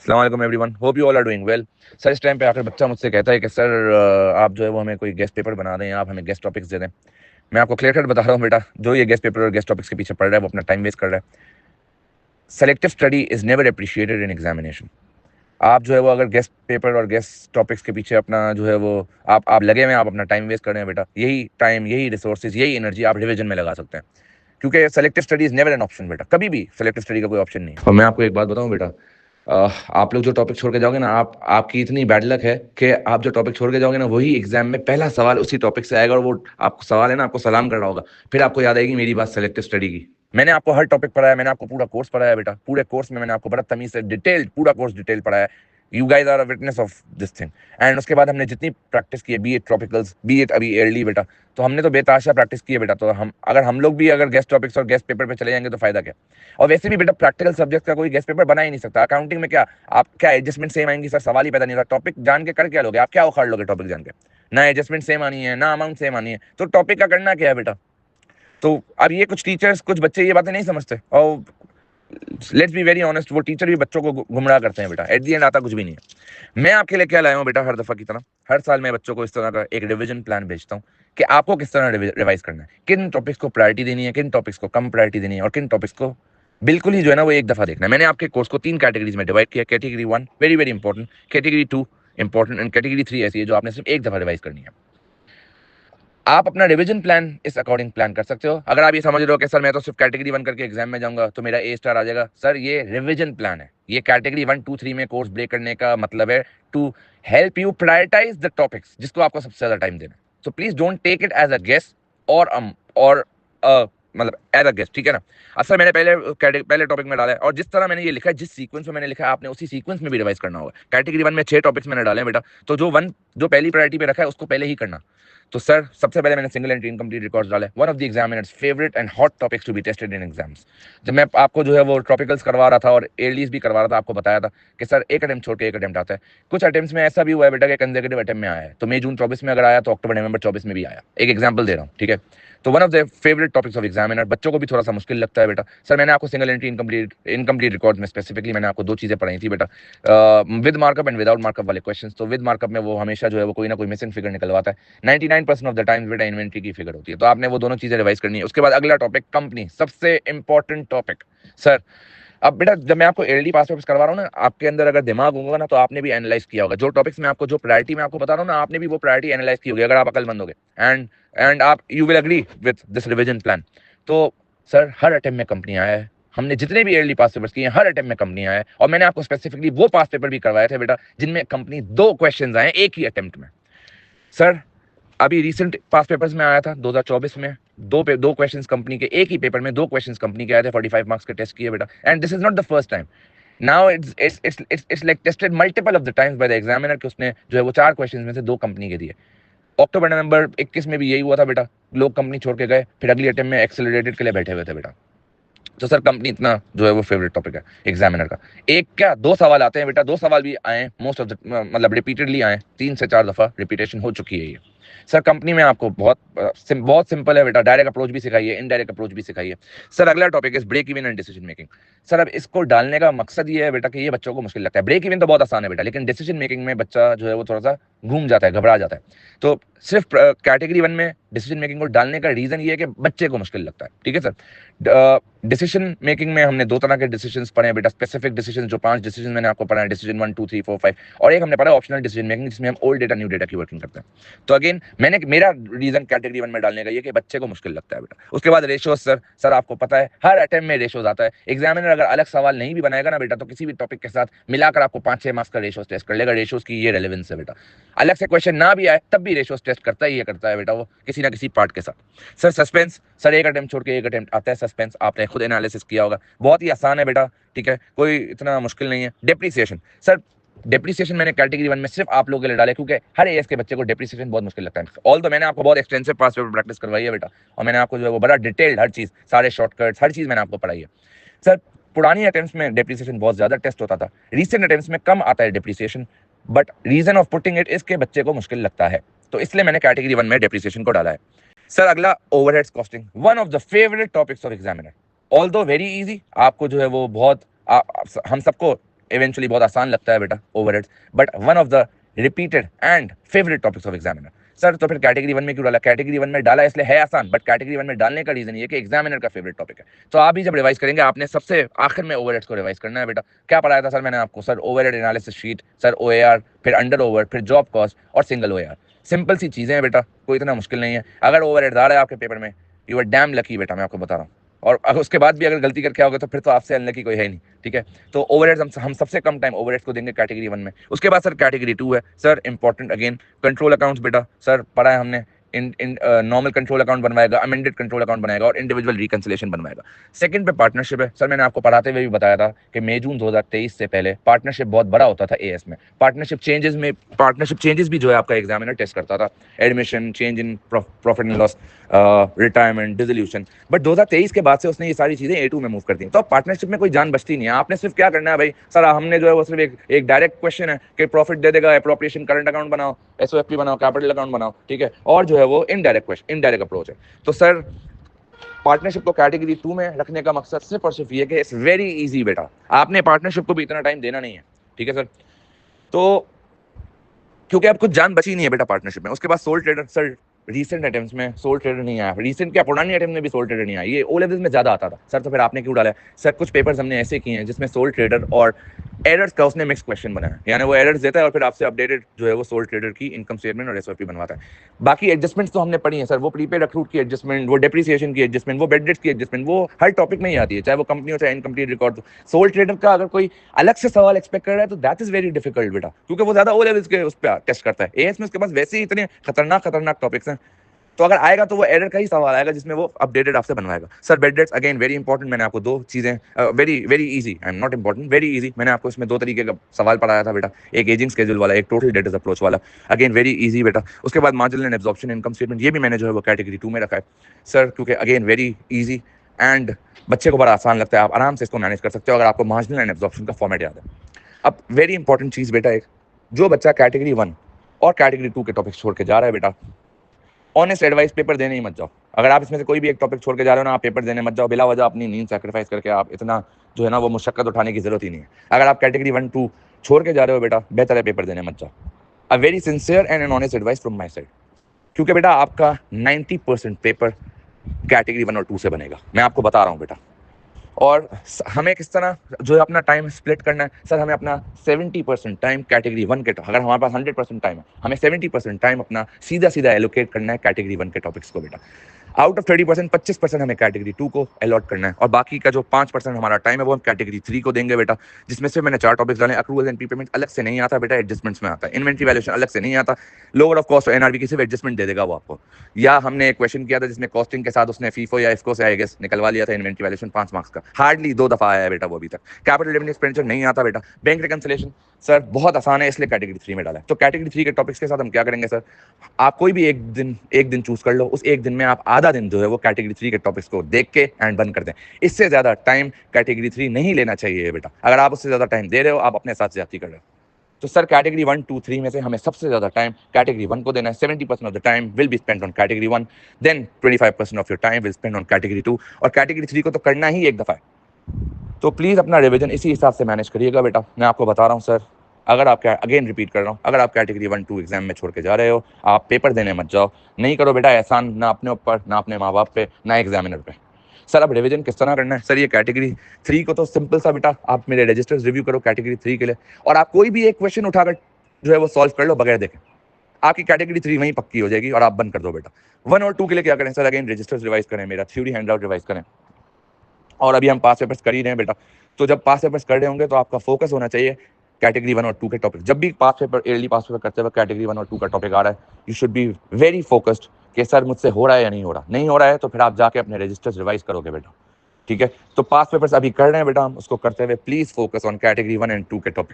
अस्सलाम वालेकुम everyone, hope you all are doing well. Sir, इस टाइम पे आकर बच्चा मुझसे कहता है कि सर आप जो है वो हमें कोई गेस्ट पेपर बना दें, आप हमें गेस्ट टॉपिक्स दे दें। मैं आपको क्लियर कट बता रहा हूँ बेटा, जो ये गेस्ट पेपर और गेस्ट टॉपिक्स के पीछे पड़ रहा है वो अपना टाइम वेस्ट कर रहा है। Selective study is never appreciated in examination. आप जो है वो अगर गेस्ट पेपर और गेस्ट टॉपिक्स के पीछे अपना जो है वो आप लगे हुए हैं, आप अपना टाइम वेस्ट कर रहे हैं बेटा। यही टाइम, यही रिसोर्सेज, यही एनर्जी आप रिवीजन में लगा सकते हैं, क्योंकि selective study is never an option बेटा। कभी भी सेलेक्टिव स्टडी का कोई ऑप्शन नहीं है। और मैं आपको एक बात बताऊं बेटा, आप लोग जो टॉपिक छोड़ के जाओगे ना, आप आपकी इतनी बैड लक है कि आप जो टॉपिक छोड़ के जाओगे ना, वही एग्जाम में पहला सवाल उसी टॉपिक से आएगा, और वो आपको सवाल है ना, आपको सलाम कर रहा होगा। फिर आपको याद आएगी मेरी बात सेलेक्टिव स्टडी की। मैंने आपको हर टॉपिक पढ़ाया, मैंने आपको पूरा कोर्स पढ़ाया बेटा। पूरे कोर्स में मैंने आपको बड़ा तमीज से डिटेल्ड, पूरा कोर्स डिटेल पढ़ाया। You guys are a witness of this thing. And उसके बाद हमने जितनी प्रैक्टिस की है, बी एट ट्रॉपिकल्स, बी एट अभी एयरली बेटा, तो हमने तो बेताशा प्रैक्टिस की है बेटा। तो हम लोग भी अगर गेस्ट टॉपिक्स और गेस्ट पेपर पे चले जाएंगे तो फायदा क्या। और वैसे भी बेटा प्रैक्टिकल सब्जेक्ट का कोई गेस्ट पेपर बना ही नहीं सकता। अकाउंटिंग में क्या आप क्या एडजस्टमेंट सेम आएंगी सर, सवाल ही पैदा नहीं होता। टॉपिक जान के कर क्या लोगे आप, क्या उखाड़ लोगे टॉपिक जान के। ना एडजस्टमेंट सेम आनी है, ना अमाउंट सेम आनी है, तो टॉपिक का करना क्या है बेटा। तो अब ये कुछ टीचर्स, कुछ बच्चे ये बातें नहीं समझते, और लेट्स बी वेरी ऑनेस्ट, वो टीचर भी बच्चों को गुमराह करते हैं बेटा। एट दी एंड आता कुछ भी नहीं है। मैं आपके लिए क्या लाया हूँ बेटा, हर दफा की तरह हर साल मैं बच्चों को इस तरह का एक रिवीजन प्लान भेजता हूँ कि आपको किस तरह रिवाइज करना है, किन टॉपिक्स को प्रायोरिटी देनी है, किन टॉपिक्स को कम प्रायोरिटी देनी है, और किन टॉपिक्स को बिल्कुल ही जो है ना वो एक दफा देखना है। मैंने आपके कोर्स को 3 कैटेगरीज में डिवाइड किया। Category 1 very very important, category 2 important, and category 3 ऐसी है जो आपने सिर्फ एक दफा रिवाइज करनी है। आप अपना रिवीजन प्लान इस अकॉर्डिंग प्लान कर सकते हो। अगर आप ये समझ रहे हो कि सर मैं तो सिर्फ कैटेगरी 1 करके एग्जाम में जाऊंगा तो मेरा ए स्टार आ जाएगा, सर ये रिवीजन प्लान है। ये कैटेगरी 1 2 3 में कोर्स ब्रेक करने का मतलब है to help you prioritise the topics जिसको आपको सबसे ज्यादा टाइम देना है। तो please don't take it as a guess और और मतलब एज अ गेस, ठीक है ना। असल मैंने पहले टॉपिक में डाला है, और जिस तरह मैंने ये लिखा है, जिस सीक्वेंस में मैंने लिखा है, आपने उसी सीक्वेंस में भी रिवाइज करना होगा। कैटेगरी 1 में 6 टॉपिक्स मैंने डाले हैं बेटा, तो जो पहली प्रायोरिटी पे रखा है उसको पहले ही करना। तो सर सबसे पहले मैंने सिंगल एंट्री इनकम्प्लीट रिकॉर्ड्स डाले, one of the examiners favourite and hot topics to be tested in exams. जब मैं आपको जो है वो ट्रॉपिकल्स करवा रहा था और एयरलीज भी करवा रहा था, आपको बताया था कि सर एक अटेम्प्ट छोड़ के एक अटेम्प्ट आता है। कुछ अटेम्प्ट्स में ऐसा भी हुआ है बेटा कि कंसेक्यूटिव अटेम्प्ट में आया है, तो मई जून 24 में अगर आया तो अक्टूबर नवंबर 24 में भी आया। एक एग्जाम्पल दे रहा हूँ, ठीक है। तो one of the favourite topics of examiner, बच्चों को भी थोड़ा सा मुश्किल लगता है बेटा। सर मैंने आपको सिंगल एंट्री इनकम्प्लीट रिकॉर्ड में स्पेसिफिकली मैंने आपको 2 चीजें पढ़ाई थी बेटा, with markup and without markup वाले क्वेश्चंस। तो विद मार्कअप में वो हमेशा जो है वो कोई ना कोई मिसिंग फिगर निकलवाता है। 99% ऑफ द टाइम्स बेटा इन्वेंट्री की फिगर होती है। तो आपने वो दोनों चीजें रिवाइज करनी है। उसके बाद अगला टॉपिक कंपनी, सबसे इंपॉर्टेंट टॉपिक। सर अब बेटा जब मैं आपको एलडी पास पेपर्स करवा रहा हूँ ना, आपके अंदर अगर दिमाग होगा ना तो आपने भी एनालाइज किया होगा। जो टॉपिक्स में आपको, जो प्रायोरिटी में आपको बता रहा हूँ ना, आपने भी वो प्रायोरिटी एनालाइज की होगी अगर आप अकलमंद होगे। एंड आप you will agree with this revision plan. तो सर हर अटेम्प्ट में कंपनी आया है, हमने जितने भी एयरली पास पेपर्स किए हैं हर अटेम्प्ट में कंपनी आया है। और मैंने आपको स्पेसिफिकली वो पास पेपर भी करवाए थे बेटा जिनमें कंपनी 2 क्वेश्चन आए एक ही अटेम्प्ट में। सर अभी रिसेंट पास पेपर्स में आया था 2024 में, दो क्वेश्चंस कंपनी के, एक ही पेपर में 2 क्वेश्चंस कंपनी के आए थे, 45 मार्क्स के टेस्ट किए बेटा। And this is not the first time. Now it's like tested multiple of the times by the examiner कि उसने जो है वो 4 क्वेश्चंस में से 2 कंपनी के दिए। अक्टूबर नवंबर 21 में भी यही हुआ था बेटा, लोग कंपनी छोड़ के गए, फिर अगली अटेम्प्ट में एक्सेलरेटेड के लिए बैठे हुए थे बेटा। तो सर कंपनी इतना जो है वो फेवरेट टॉपिक है एग्जामिनर का। एक क्या 2 सवाल आते हैं बेटा, 2 सवाल भी आए मोस्ट ऑफ द, मतलब रिपीटेडली आए, 3 से 4 दफा रिपीटेशन हो चुकी है ये। सर कंपनी में आपको बहुत सिंपल है बेटा, डायरेक्ट अप्रोच भी सिखाई है, इनडायरेक्ट अप्रोच भी सिखाई है। सर अगला topic is break even and decision making. Sir अब इसको डालने का मकसद ये है बेटा कि ये बच्चों को मुश्किल लगता है। ब्रेक इवन तो बहुत आसान है बेटा, लेकिन डिसीजन मेकिंग में बच्चा जो है वो थोड़ा सा घूम जाता है, घबरा जाता है। तो सिर्फ कैटेगरी 1 में डिसीजन मेकिंग को डालने का रीजन ये है कि बच्चे को मुश्किल लगता है, ठीक है सर। डिसीजन मेकिंग में हमने 2 तरह के डिसीजंस पढ़े हैं बेटा, स्पेसिफिक डिसीजन, जो 5 डिसीजन मैंने आपको पढ़ा है, डिसीजन 1 2 3 4 5, और एक हमने पढ़ा ऑप्शनल डिसीजन मेकिंग जिसमें हम ओल्ड डेटा न्यू डेटा की वर्किंग करते हैं। तो अगेन मेरा रीजन कैटेगरी 1 में डालने का ये कि बच्चे को मुश्किल लगता है बेटा। उसके बाद रेशियोज। सर आपको पता है हर अटेम्प्ट में रेशियोज आता है। एग्जामिनर अगर अलग सवाल नहीं भी बनाएगा ना बेटा, तो किसी भी टॉपिक के साथ मिलाकर आपको 5-6 मार्क्स का रेशियोज टेस्ट कर लेगा। रेशियोज की ये रेलेवेंस है बेटा। अलग से क्वेश्चन ना भी आए तब भी रेशियोज टेस्ट करता ही करता है बेटा वो, किसी ना किसी पार्ट के साथ। सर सस्पेंस, सर एक अटेम्प्ट छोड़ के एक अटेम्प्ट आता है सस्पेंस, आपने खुद एनालिसिस किया होगा, बहुत ही आसान है बेटा, ठीक है, कोई इतना मुश्किल नहीं है। डेप्रीसिएशन। सर डेप्रीसिएशन मैंने कैटेगरी 1 में सिर्फ आप लोगों के लिए डाले क्योंकि हर एएस के बच्चे को डेप्रीसिएशन बहुत मुश्किल लगता है। ऑल तो मैंने आपको बहुत एक्सटेंसिव पास पेपर प्रैक्टिस करवाई है बेटा, और मैंने आपको जो है वो बड़ा डिटेल्ड हर चीज, सारे शॉर्टकट्स, हर चीज मैंने आपको पढ़ाई है। सर पुरानी अटेम्प्ट्स में डेप्रीसिएशन बहुत ज्यादा टेस्ट होता था, रिसेंट अटेम्प्ट्स में कम आता है depreciation, but reason of putting it इसके बच्चे को मुश्किल लगता है, तो इसलिए मैंने कैटेगरी 1 में डेप्रीसिएशन को डाला है। सर अगला overheads costing, one of the favourite topics of examiner, although very easy. आपको जो है वो बहुत हम सबको इवेंचुअली बहुत आसान लगता है बेटा overheads, but one of the repeated and favourite topics of examiner. Sir तो फिर कैटेगरी 1 में क्यों डाला? कैटेगरी 1 में डाला इसलिए है आसान, बट कैटेगरी 1 में डालने का रीजन ये कि एग्जामिनर का फेवरेट टॉपिक है। तो आप भी जब रिवाइज करेंगे आपने सबसे आखिर में ओवरहेड्स को रिवाइज करना है बेटा। क्या पढ़ाया था सर मैंने आपको? Sir overhead analysis sheet, sir OAR, फिर अंडर ओवर, फिर जॉब कॉस्ट और सिंगल ओएआर। सिंपल सी चीजें हैं बेटा, कोई इतना मुश्किल नहीं है। अगर ओवरहेड आ रहा है आपके पेपर में, यू आर डैम लकी बेटा, मैं आपको बता रहा हूँ। और अगर उसके बाद भी अगर गलती करके आओगे तो फिर तो आपसे अनलकी कोई है ही नहीं, ठीक है। तो ओवरहेड्स हम सबसे कम टाइम ओवरहेड्स को देंगे कैटेगरी 1 में। उसके बाद सर कैटेगरी 2 है sir important again, control accounts बेटा। सर पढ़ा है हमने, नॉर्मल कंट्रोल अकाउंट बनवाएगा, अमेंडेड कंट्रोल अकाउंट बनाएगा और इंडिविजुअल रिकंसिलेशन बनवाएगा। सेकंड पे पार्टनरशिप है। सर मैंने आपको पढ़ाते हुए भी बताया था कि मई जून 2023 से पहले पार्टनरशिप बहुत बड़ा होता था एएस में। पार्टनरशिप चेंजेस भी जो है आपका एग्जामिनर टेस्ट करता था, admission, change in profit and loss, retirement, dissolution. But 2023 के बाद से उसने ये सारी चीजें A2 में मूव कर दी। तो पार्टनरशिप में कोई जान बचती नहीं है। आपने सिर्फ क्या करना है भाई, सर हमने जो है वो सिर्फ एक डायरेक्ट क्वेश्चन है कि प्रॉफिट दे देगा, एप्रोप्रिएशन करंट अकाउंट बनाओ, एसओएफपी बनाओ, कैपिटल अकाउंट बनाओ, ठीक है। और जो है वो इनडायरेक्ट अप्रोच है। तो सर पार्टनरशिप को कैटेगरी 2 में रखने का मकसद सिर्फ और सिर्फ ये कि इट्स वेरी इजी बेटा, आपने पार्टनरशिप को भी इतना टाइम देना नहीं है, ठीक है सर। तो क्योंकि अब कुछ जान बची नहीं है बेटा पार्टनरशिप में। उसके बाद soul trader. Sir recent attempts में सोल ट्रेडर नहीं आया, रीसेंट क्या पुरानी अटेम्प्ट में भी सोल ट्रेडर नहीं आया, ये ओ लेवल्स में ज्यादा आता था। सर तो फिर आपने क्यों डाला है? सर कुछ पेपर्स हमने ऐसे किए हैं जिसमें सोल ट्रेडर और एरर्स का उसने मिक्स क्वेश्चन बनाया, यानी वो एरर्स देता है और फिर आपसे अपडेटेड जो है वो सोल ट्रेडर की इनकम स्टेटमेंट और एसओपी बनवाता है। बाकी एडजस्टमेंट्स तो हमने पढ़ी है सर, वो प्रीपेड अक्रूड की एडजस्टमेंट, वो डेप्रिसिएशन की एडजस्टमेंट, वो बेड डेट्स की एडजस्टमेंट, वो हर टॉपिक में ही आती है, चाहे वो कंपनी हो चाहे इनकम्प्लीट रिकॉर्ड हो। सोल ट्रेडर का अगर कोई अलग से सवाल एक्सपेक्ट कर रहा है तो दैट इज वेरी डिफिकल्ट बेटा, क्योंकि वो ज्यादा ओ लेवल्स के उस पर टेस्ट करता है। एएस में उसके पास वैसे ही इतने खतरनाक टॉपिक्स हैं, तो अगर आएगा तो वो एरर का ही सवाल आएगा जिसमें वो अपडेटेड आपसे बनवाएगा। Sir bad debts again very important. मैंने आपको दो चीजें very very easy, I am not important, very easy, मैंने आपको इसमें दो तरीके का सवाल पढ़ाया था बेटा, एक एजिंग स्केड्यूल वाला, एक टोटल डेटर्स अप्रोच वाला। अगेन वेरी इजी बेटा। उसके बाद marginal and absorption income statement, ये भी मैंने जो है वो कैटेगरी 2 में रखा है सर, क्योंकि अगेन वेरी इजी एंड बच्चे को बड़ा आसान लगता है, आप आराम से इसको मैनेज कर सकते हो अगर आपको मार्जिनल एंड एब्जॉर्प्शन का फॉर्मेट याद है। अब वेरी इंपॉर्टेंट चीज बेटा, एक जो बच्चा कैटेगरी 1 और कैटेगरी 2 के टॉपिक छोड़ के जा रहा है बेटा, ऑनेस्ट एडवाइस, पेपर देने ही मत जाओ। अगर आप इसमें से कोई भी एक टॉपिक छोड़ के जा रहे हो ना, आप पेपर देने मत जाओ बिला वजह अपनी नींद सैक्रिफाइस करके। आप इतना जो है ना वो मुशक्कत उठाने की जरूरत ही नहीं है। अगर आप कैटेगरी 1 2 छोड़ के जा रहे हो बेटा, बेहतर है पेपर देने मत जाओ। A very sincere and an honest advice from my side, क्योंकि बेटा आपका 90% पेपर कैटेगरी 1 और 2 से बनेगा, मैं आपको बता रहा हूँ बेटा। और हमें किस तरह जो है अपना टाइम स्प्लिट करना है सर, हमें अपना 70% टाइम कैटेगरी 1 के, अगर हमारे पास 100% टाइम है, हमें 70% टाइम अपना सीधा एलोकेट करना है कैटेगरी 1 के टॉपिक्स को बेटा। आउट ऑफ 30% 25% हमें कैटेगरी 2 को अलॉट करना है, और बाकी का जो 5% हमारा टाइम है वो हम कैटेगरी 3 को देंगे बेटा, जिसमें से मैंने 4 टॉपिक्स डाले। अक्रूवल एंड प्रीपेमेंट अलग से नहीं आता बेटा, एडजस्टमेंट्स में आता है। इन्वेंट्री वैल्यूएशन अलग से नहीं आता, लोअर ऑफ कॉस्ट और एनआरबी की सिर्फ एडजस्टमेंट दे देगा वो आपको। या हमने एक क्वेश्चन किया था जिसमें कॉस्टिंग के साथ उसने फीफो या इफको से आई गेस निकलवा लिया था इन्वेंट्री वैल्यूएशन 5 मार्क्स का, हार्डली 2 दफा आया है बेटा वो अभी तक। कैपिटल रेवेन्यू एक्सपेंडिचर नहीं आता बेटा। बैंक रिकंसिलेशन सर बहुत आसान है, इसलिए कैटेगरी 3 में डाला है। तो कैटेगरी 3 के टॉपिक्स के साथ हम क्या करेंगे सर, आप कोई भी एक दिन चूज कर लो, उस एक दिन में आप आधा दिन जो है वो कैटेगरी 3 के टॉपिक्स को देख के एंड बंद कर दें। इससे ज्यादा टाइम कैटेगरी 3 नहीं लेना चाहिए बेटा। अगर आप उससे ज्यादा टाइम दे रहे हो आप अपने साथ ज्यादती कर रहे हो। तो सर कैटेगरी 1 2 3 में से हमें सबसे ज्यादा टाइम कैटेगरी 1 को देना है। 70% of the time will be spent on category 1, then 25% of your time will spend on category 2, और कैटेगरी 3 को तो करना ही एक दफा है। तो प्लीज अपना रिवीजन इसी हिसाब से मैनेज करिएगा बेटा। मैं आपको बता रहा हूँ सर, अगर आप अगेन रिपीट कर रहा हूँ, अगर आप कैटेगरी 1 2 एग्जाम में छोड़ के जा रहे हो, आप पेपर देने मत जाओ। नहीं करो बेटा एहसान, ना अपने ऊपर, ना अपने माँ बाप पे, ना एग्जामिनर पे। सर अब रिवीजन किस तरह करना है सर, ये कैटेगरी 3 को तो सिंपल सा बेटा, आप मेरे रजिस्टर्स रिव्यू करो कैटेगरी 3 के लिए, और आप कोई भी एक क्वेश्चन उठाकर जो है वो सॉल्व कर लो बगैर देखे, आपकी कैटेगरी 3 वहीं पक्की हो जाएगी और आप बंद कर दो बेटा। 1 और 2 के लिए क्या करें सर, अगेन रजिस्टर्स रिवाइज करें, मेरा थ्योरी हैंड आउट रिवाइज करें, और अभी हम पास पेपर्स कर ही रहे हैं बेटा। तो जब पास पेपर्स कर रहे होंगे तो आपका फोकस होना चाहिए कैटेगरी 1 और 2 के टॉपिक। जब भी पास पेपर ईयरली पास पेपर करते हुए कैटेगरी 1 और 2 का टॉपिक आ रहा है, you should be very focused कि सर मुझसे हो रहा है या नहीं हो रहा। नहीं हो रहा है तो फिर आप जाके अपने रजिस्टर्स रिवाइज करोगे बेटा, ठीक है। तो पास पेपर्स अभी कर रहे हैं बेटा हम, उसको करते हुए please focus on category 1 and 2 के टॉपिक।